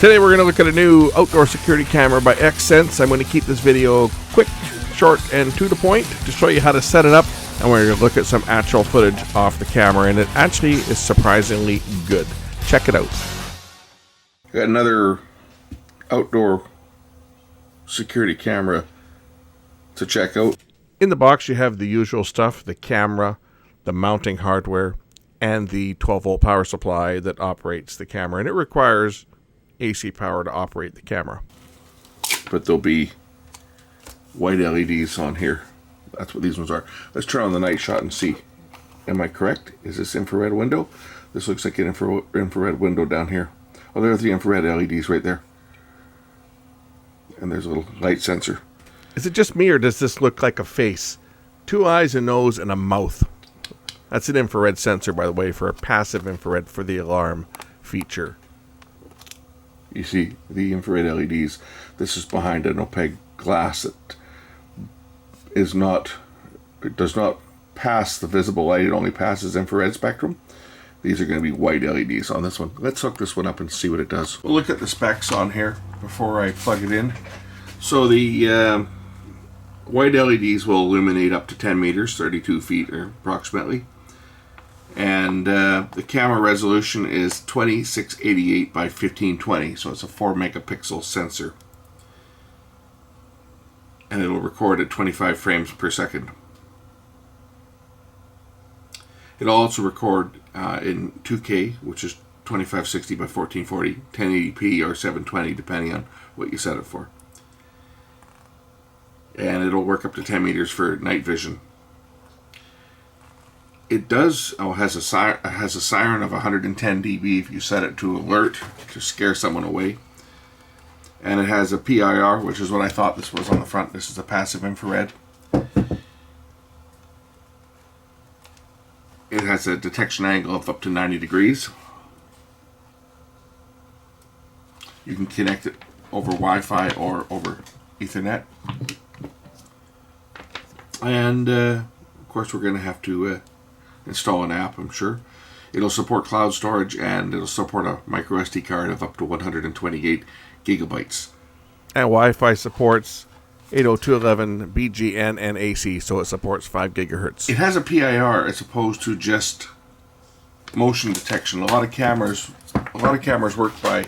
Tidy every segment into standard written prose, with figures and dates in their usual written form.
Today we're going to look at a new outdoor security camera by Xsense. I'm going to keep this video quick, short, and to the point to show you how to set it up, and we're going to look at some actual footage off the camera, and it actually is surprisingly good. Check it out. Got another outdoor security camera to check out. In the box you have the usual stuff, the camera, the mounting hardware, and the 12-volt power supply that operates the camera, and it requires AC power to operate the camera. But there'll be white LEDs on here. That's what these ones are. Let's turn on the night shot and see. Am I correct? Is this infrared window? This looks like an infrared window down here. Oh, there are the infrared LEDs right there. And there's a little light sensor. Is it just me, or does this look like a face? 2 eyes, a nose, and a mouth. That's an infrared sensor, by the way, for a passive infrared for the alarm feature. You see the infrared LEDs. This is behind an opaque glass that does not pass the visible light. It only passes infrared spectrum. These are going to be white LEDs on this one. Let's hook this one up and see what it does. We'll look at the specs on here before I plug it in. So the white LEDs will illuminate up to 10 meters, 32 feet or approximately. And the camera resolution is 2688 by 1520, so it's a 4 megapixel sensor. And it'll record at 25 frames per second. It'll also record in 2K, which is 2560 by 1440, 1080p or 720 depending on what you set it for. And it'll work up to 10 meters for night vision. It has a siren of 110 dB if you set it to alert to scare someone away. And it has a PIR, which is what I thought this was on the front. This is a passive infrared. It has a detection angle of up to 90 degrees. You can connect it over Wi-Fi or over Ethernet. And of course we're going to have to install an app, I'm sure. It'll support cloud storage, and it'll support a micro SD card of up to 128 gigabytes. And Wi-Fi supports 802.11 BGN and AC, so it supports 5 gigahertz. It has a PIR as opposed to just motion detection. A lot of cameras work by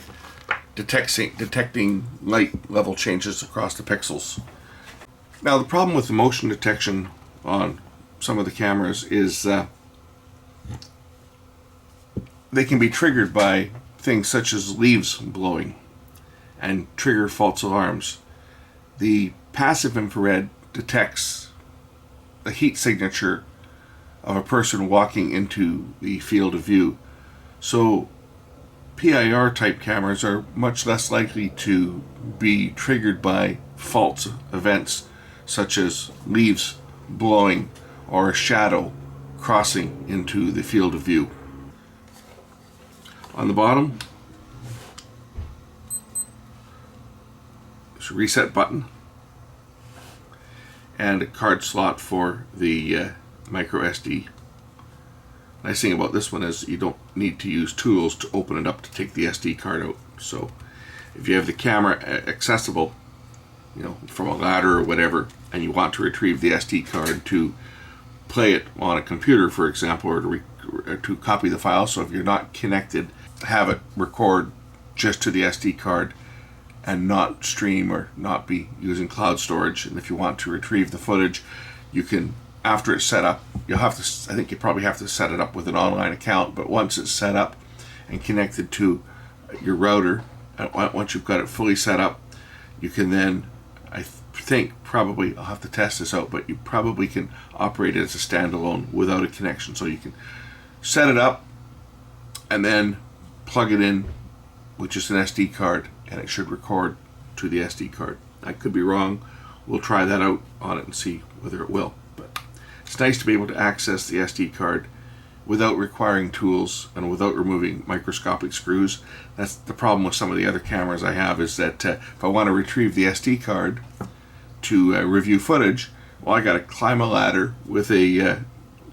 detecting light level changes across the pixels. Now the problem with the motion detection on some of the cameras is they can be triggered by things such as leaves blowing and trigger false alarms. The passive infrared detects the heat signature of a person walking into the field of view. So PIR type cameras are much less likely to be triggered by false events such as leaves blowing or a shadow crossing into the field of view. On the bottom, there's a reset button and a card slot for the micro SD. Nice thing about this one is you don't need to use tools to open it up to take the SD card out. So if you have the camera accessible, from a ladder or whatever, and you want to retrieve the SD card to play it on a computer, for example, or to copy the file. So if you're not connected, have it record just to the SD card and not stream or not be using cloud storage. And if you want to retrieve the footage, you can, after it's set up, I think you probably have to set it up with an online account, but once it's set up and connected to your router, and once you've got it fully set up, you can then, I think probably, I'll have to test this out, but you probably can operate it as a standalone without a connection. So you can set it up and then plug it in with just an SD card, and it should record to the SD card. I could be wrong. We'll try that out on it and see whether it will. But it's nice to be able to access the SD card without requiring tools and without removing microscopic screws. That's the problem with some of the other cameras I have, is that if I want to retrieve the SD card to review footage, well, I got to climb a ladder with a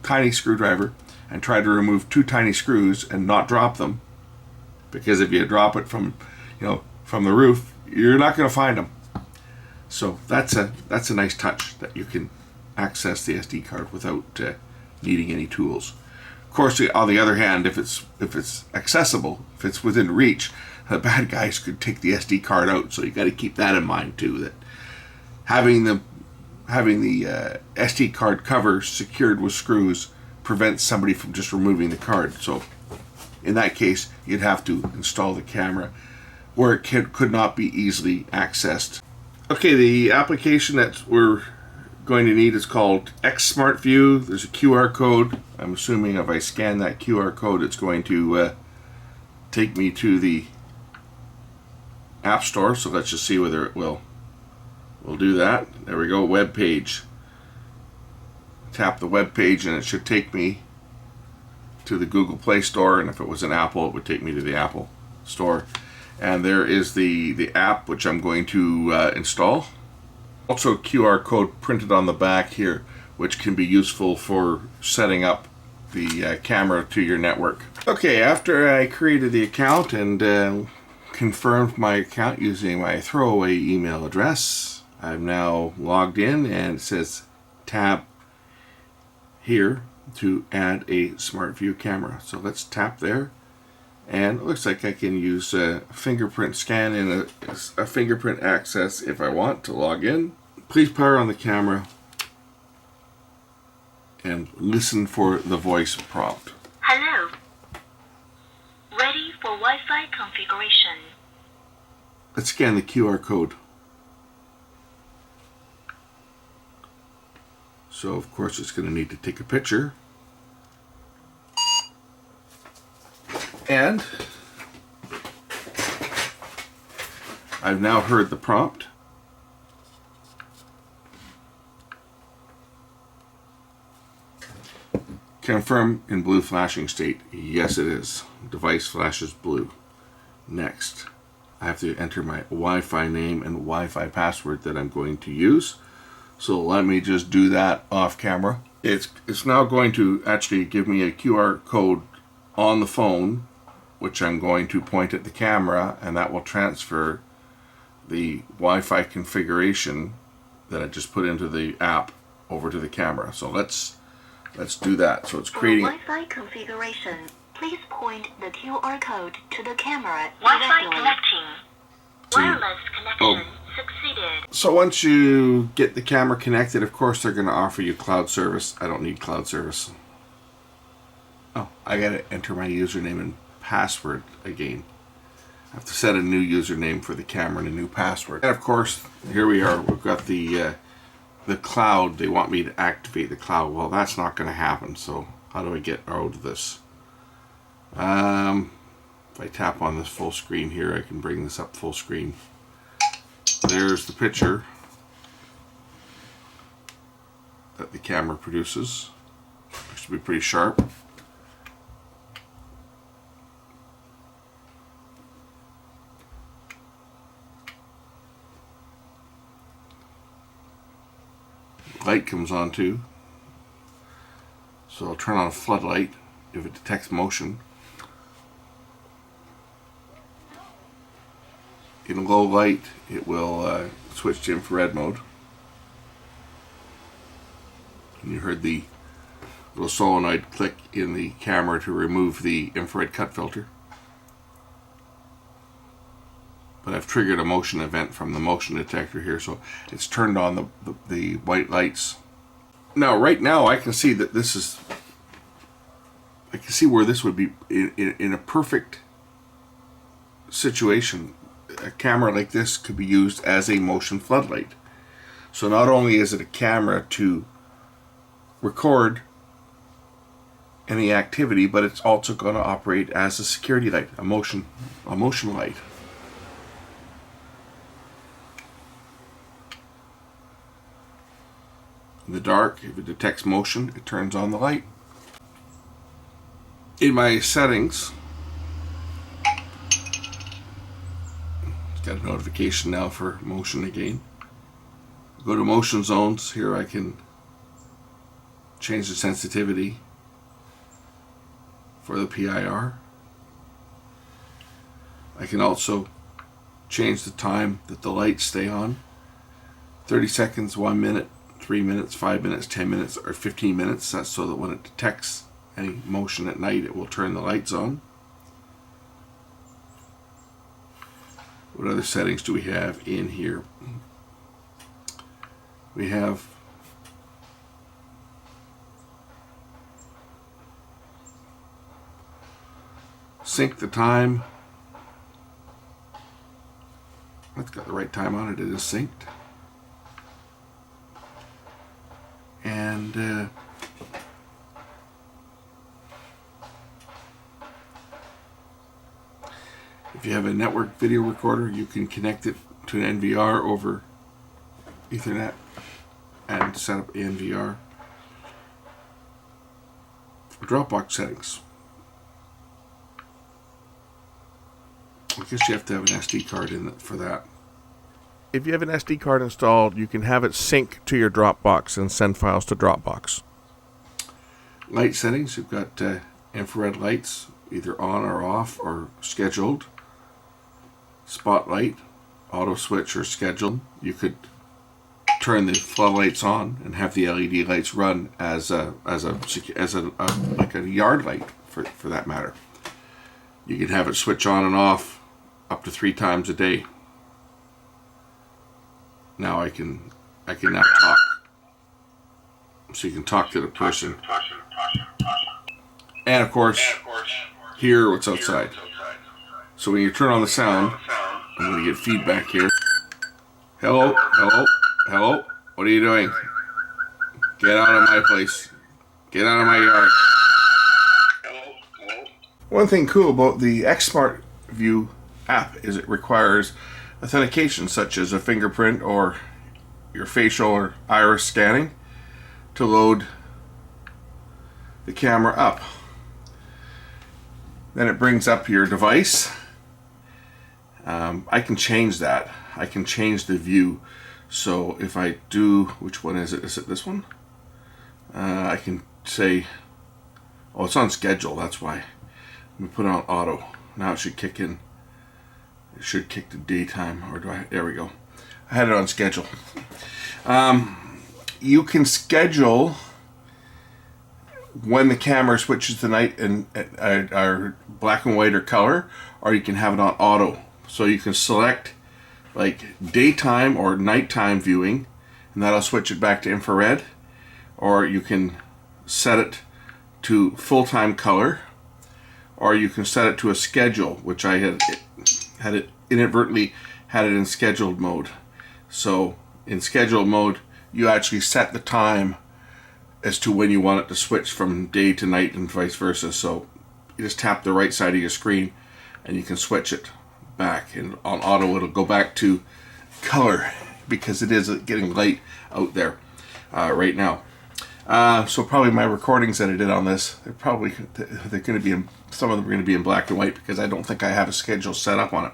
tiny screwdriver and try to remove 2 tiny screws and not drop them, because if you drop it from from the roof, you're not going to find them. So that's a nice touch, that you can access the SD card without needing any tools. Of course, on the other hand, if it's accessible, if it's within reach, the bad guys could take the SD card out. So you got to keep that in mind too. That having the SD card cover secured with screws prevents somebody from just removing the card. So in that case, you'd have to install the camera where it could not be easily accessed. Okay, the application that we're going to need is called X Smart View. There's a QR code. I'm assuming if I scan that QR code, it's going to take me to the App Store. So let's just see whether it will. We'll do that. There we go, web page. Tap the web page and it should take me to the Google Play Store, and if it was an Apple, it would take me to the Apple Store. And there is the app which I'm going to install. Also a QR code printed on the back here, which can be useful for setting up the camera to your network. Okay, after I created the account and confirmed my account using my throwaway email address, I'm now logged in, and it says tap here to add a Smart View camera. So let's tap there, and it looks like I can use a fingerprint scan and a fingerprint access if I want to log in. Please power on the camera and listen for the voice prompt. Hello. Ready for Wi-Fi configuration. Let's scan the QR code. So of course it's going to need to take a picture. And I've now heard the prompt. Confirm in blue flashing state. Yes, it is. Device flashes blue. Next, I have to enter my Wi-Fi name and Wi-Fi password that I'm going to use. So let me just do that off camera. It's now going to actually give me a QR code on the phone, which I'm going to point at the camera, and that will transfer the Wi-Fi configuration that I just put into the app over to the camera. So let's do that. So it's creating Wi-Fi configuration. Please point the QR code to the camera. Wi-Fi connecting. Wireless connection succeeded. So once you get the camera connected, of course they're going to offer you cloud service. I don't need cloud service. Oh, I got to enter my username and password again. I have to set a new username for the camera and a new password. And of course, here we are. We've got the cloud. They want me to activate the cloud. Well, that's not going to happen. So how do I get out of this? If I tap on this full screen here, I can bring this up full screen. There's the picture that the camera produces. Looks to be pretty sharp. Light comes on too. So I'll turn on a floodlight if it detects motion. In low light, it will switch to infrared mode. And you heard the little solenoid click in the camera to remove the infrared cut filter. But I've triggered a motion event from the motion detector here, so it's turned on the white lights. Now, right now, I can see that this is. I can see where this would be in a perfect situation. A camera like this could be used as a motion floodlight. So not only is it a camera to record any activity, but it's also going to operate as a security light, a motion light. In the dark, if it detects motion, it turns on the light. In my settings, got a notification now for motion again. Go to motion zones. Here I can change the sensitivity for the PIR. I can also change the time that the lights stay on. 30 seconds, 1 minute, 3 minutes, 5 minutes, 10 minutes, or 15 minutes. That's so that when it detects any motion at night, it will turn the lights on. What other settings do we have in here? We have sync the time. That's got the right time on it. It is synced. And if you have a network video recorder, you can connect it to an NVR over Ethernet and set up the NVR. Dropbox settings. I guess you have to have an SD card in it for that. If you have an SD card installed, you can have it sync to your Dropbox and send files to Dropbox. Light settings, you've got infrared lights, either on or off or scheduled. Spotlight, auto switch or scheduled. You could turn the floodlights on and have the LED lights run as a like a yard light for that matter. You can have it switch on and off up to 3 times a day. Now I can now talk, so you can talk to the person, and of course hear what's outside. So when you turn on the sound, I'm going to get feedback here. Hello, hello, hello. What are you doing? Get out of my place. Get out of my yard. Hello, hello. One thing cool about the XSmart View app is it requires authentication, such as a fingerprint or your facial or iris scanning, to load the camera up. Then it brings up your device. I can change that. I can change the view. So if I do, which one is it? Is it this one? I can say, oh, it's on schedule. That's why. Let me put it on auto. Now it should kick in. It should kick to daytime, or do I? There we go. I had it on schedule. You can schedule when the camera switches to night and are black and white or color, or you can have it on auto. So you can select like daytime or nighttime viewing, and that'll switch it back to infrared, or you can set it to full-time color, or you can set it to a schedule, which I had it inadvertently had it in scheduled mode. So in scheduled mode, you actually set the time as to when you want it to switch from day to night and vice versa. So you just tap the right side of your screen and you can switch it back, and on auto it'll go back to color because it is getting light out there right now. So probably my recordings that I did on this, they're going to be in, some of them are going to be in black and white because I don't think I have a schedule set up on it.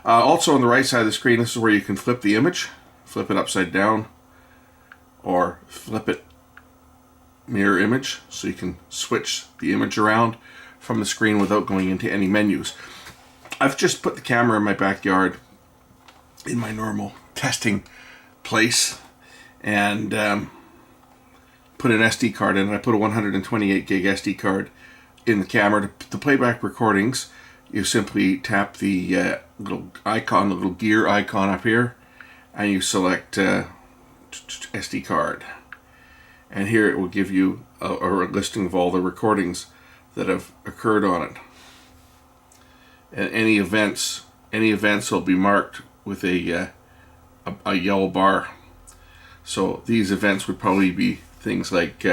Also on the right side of the screen, this is where you can flip the image, flip it upside down, or flip it mirror image, so you can switch the image around from the screen without going into any menus. I've just put the camera in my backyard in my normal testing place and put an SD card in. I put a 128 gig SD card in the camera. To playback recordings, you simply tap the little icon, the little gear icon up here, and you select SD card. And here it will give you a listing of all the recordings that have occurred on it. And any events will be marked with a yellow bar. So these events would probably be things like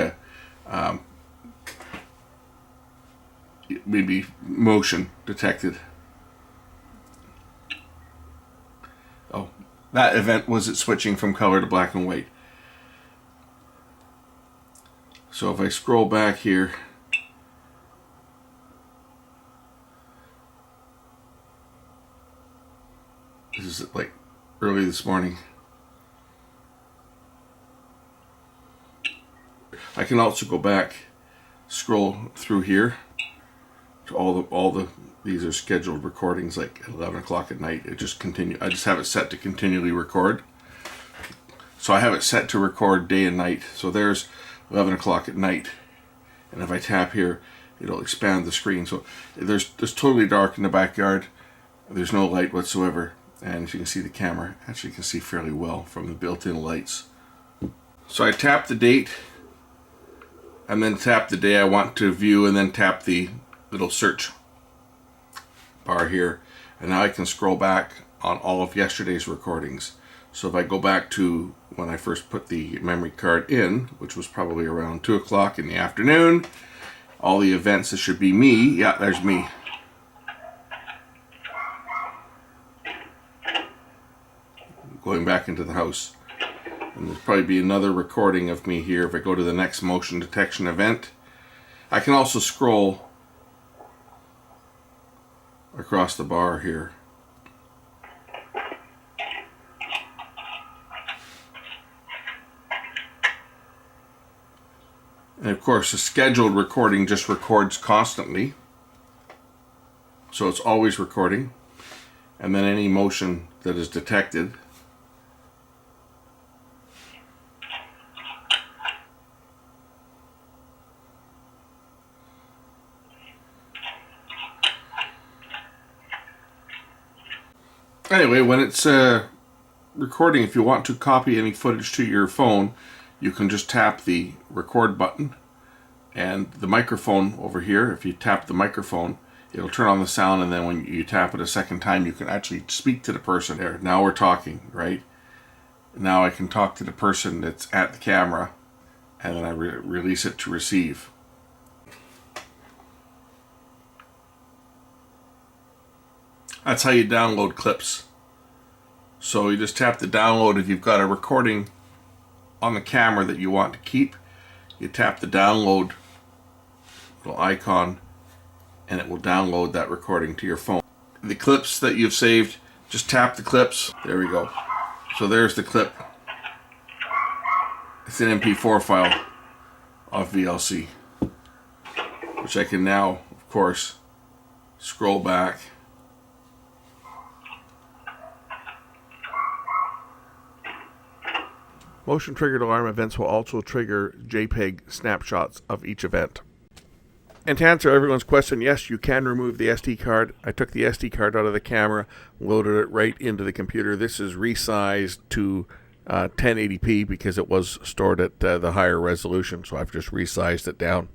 maybe motion detected. Oh, that event was it switching from color to black and white. So if I scroll back here, this is like early this morning. I can also go back, scroll through here, These are scheduled recordings, like at 11 o'clock at night. It just continue. I just have it set to continually record. So I have it set to record day and night. So there's 11 o'clock at night, and if I tap here, it'll expand the screen. So there's totally dark in the backyard. There's no light whatsoever, and as you can see, the camera actually can see fairly well from the built-in lights. So I tap the date, and then tap the day I want to view, and then tap the little search bar here, and now I can scroll back on all of yesterday's recordings. So if I go back to when I first put the memory card in, which was probably around 2 o'clock in the afternoon, all the events, this should be me. Yeah, there's me. Going back into the house. And there'll probably be another recording of me here if I go to the next motion detection event. I can also scroll across the bar here. And of course, a scheduled recording just records constantly. So it's always recording. And then any motion that is detected . Anyway, when it's recording, if you want to copy any footage to your phone, you can just tap the record button, and the microphone over here, if you tap the microphone, it'll turn on the sound, and then when you tap it a second time, you can actually speak to the person there. Now we're talking, right? Now I can talk to the person that's at the camera, and then I release it to receive. That's how you download clips. So you just tap the download. If you've got a recording on the camera that you want to keep, you tap the download little icon, and it will download that recording to your phone. The clips that you've saved, just tap the clips. There we go. So there's the clip. It's an MP4 file of VLC, which I can now, of course, scroll back. Motion triggered alarm events will also trigger JPEG snapshots of each event. And to answer everyone's question, yes, you can remove the SD card. I took the SD card out of the camera, loaded it right into the computer. This is resized to 1080p because it was stored at the higher resolution, so I've just resized it down.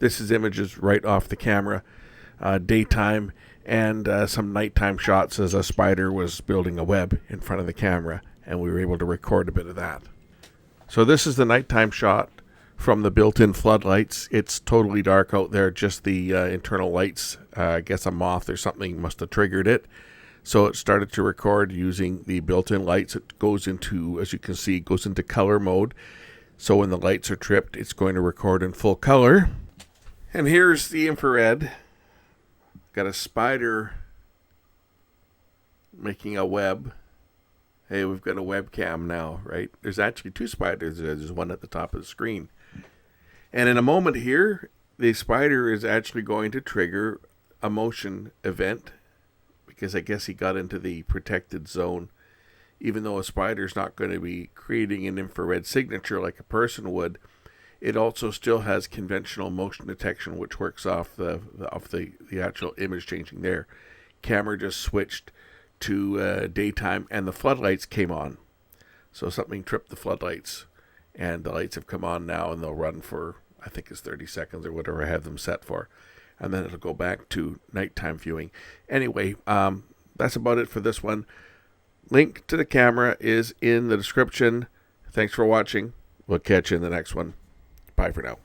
This is images right off the camera, daytime, and some nighttime shots as a spider was building a web in front of the camera, and we were able to record a bit of that. So this is the nighttime shot from the built-in floodlights. It's totally dark out there, just the internal lights. I guess a moth or something must have triggered it. So it started to record using the built-in lights. It goes into, as you can see, goes into color mode. So when the lights are tripped, it's going to record in full color. And here's the infrared. Got a spider making a web. Hey, we've got a webcam now, right? There's actually two spiders. There's one at the top of the screen. And in a moment here, the spider is actually going to trigger a motion event because I guess he got into the protected zone. Even though a spider is not going to be creating an infrared signature like a person would, it also still has conventional motion detection, which works off the actual image changing there. Camera just switched to daytime, and the floodlights came on. So something tripped the floodlights, and the lights have come on now, and they'll run for, I think it's 30 seconds or whatever I have them set for. And then it'll go back to nighttime viewing. Anyway, that's about it for this one. Link to the camera is in the description. Thanks for watching. We'll catch you in the next one. Bye for now.